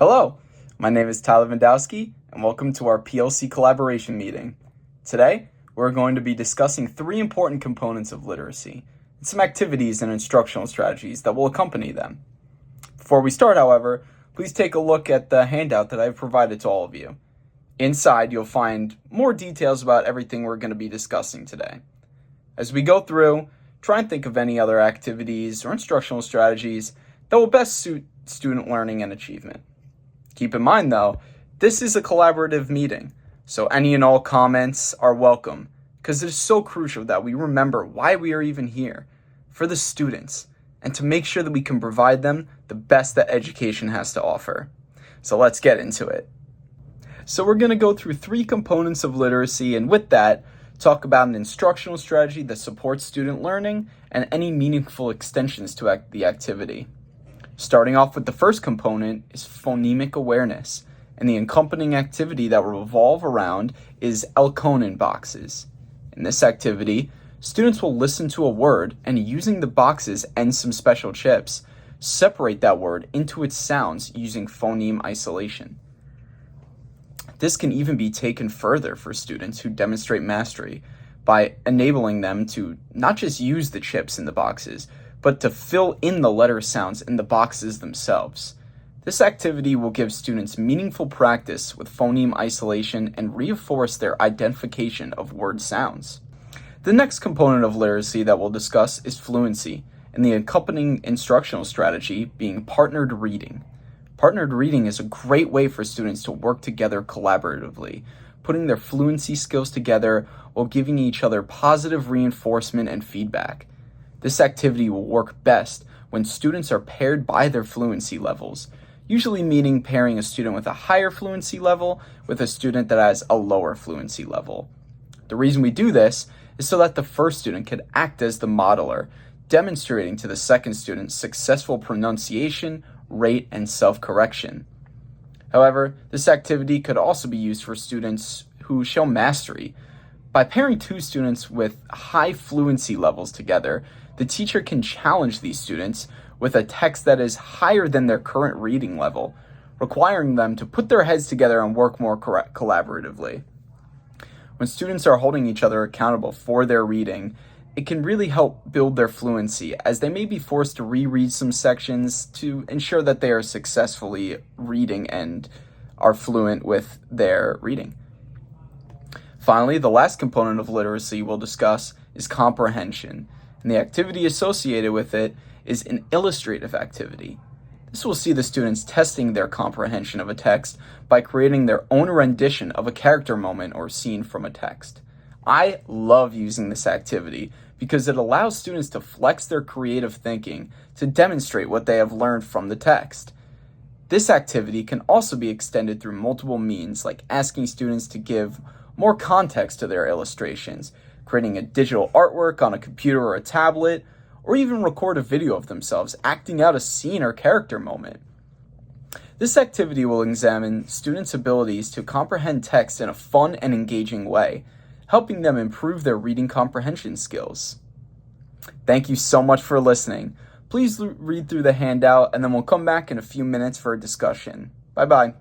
Hello, my name is Tyler Vendowski, and welcome to our PLC Collaboration meeting. Today, we're going to be discussing three important components of literacy and some activities and instructional strategies that will accompany them. Before we start, however, please take a look at the handout that I've provided to all of you. Inside, you'll find more details about everything we're going to be discussing today. As we go through, try and think of any other activities or instructional strategies that will best suit student learning and achievement. Keep in mind, though, this is a collaborative meeting, so any and all comments are welcome, because it is so crucial that we remember why we are even here, for the students, and to make sure that we can provide them the best that education has to offer. So let's get into it. So we're going to go through three components of literacy, and with that, talk about an instructional strategy that supports student learning and any meaningful extensions to the activity. Starting off with the first component is phonemic awareness, and the accompanying activity that will revolve around is Elkonin boxes. In this activity, students will listen to a word and, using the boxes and some special chips, separate that word into its sounds using phoneme isolation. This can even be taken further for students who demonstrate mastery by enabling them to not just use the chips in the boxes, but to fill in the letter sounds in the boxes themselves. This activity will give students meaningful practice with phoneme isolation and reinforce their identification of word sounds. The next component of literacy that we'll discuss is fluency, and the accompanying instructional strategy being partnered reading. Partnered reading is a great way for students to work together collaboratively, putting their fluency skills together while giving each other positive reinforcement and feedback. This activity will work best when students are paired by their fluency levels, usually meaning pairing a student with a higher fluency level with a student that has a lower fluency level. The reason we do this is so that the first student can act as the modeler, demonstrating to the second student successful pronunciation, rate, and self-correction. However, this activity could also be used for students who show mastery. By pairing two students with high fluency levels together, the teacher can challenge these students with a text that is higher than their current reading level, requiring them to put their heads together and work more collaboratively. When students are holding each other accountable for their reading, it can really help build their fluency, as they may be forced to reread some sections to ensure that they are successfully reading and are fluent with their reading. Finally, the last component of literacy we'll discuss is comprehension, and the activity associated with it is an illustrative activity. This will see the students testing their comprehension of a text by creating their own rendition of a character moment or scene from a text. I love using this activity because it allows students to flex their creative thinking to demonstrate what they have learned from the text. This activity can also be extended through multiple means, like asking students to give more context to their illustrations, creating a digital artwork on a computer or a tablet, or even record a video of themselves acting out a scene or character moment. This activity will examine students' abilities to comprehend text in a fun and engaging way, helping them improve their reading comprehension skills. Thank you so much for listening. Please read through the handout, and then we'll come back in a few minutes for a discussion. Bye-bye.